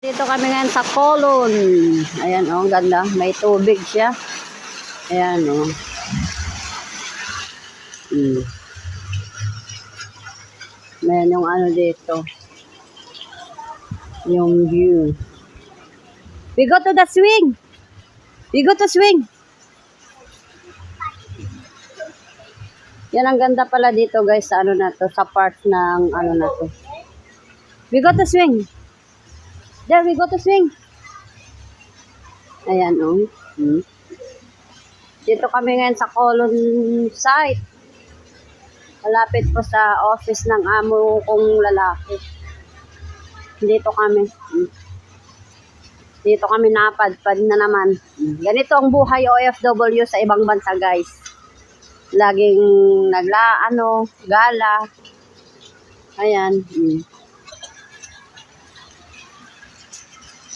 Dito kami ngayon sa Colon. Ayan oh, ganda. May tubig siya. Ayan oh. Ayan yung ano dito. Yung view. We go to the swing. We go to swing. Yan ang ganda pala dito guys sa ano na to, sa part ng ano na to. We go to swing. There, we go to swing. Ayan oh. Dito kami ngayon sa Colon site. Malapit po sa office ng amo kong lalaki. Dito kami. Dito kami napadpad na naman. Ganito ang buhay OFW sa ibang bansa guys. Laging gala. Ayan.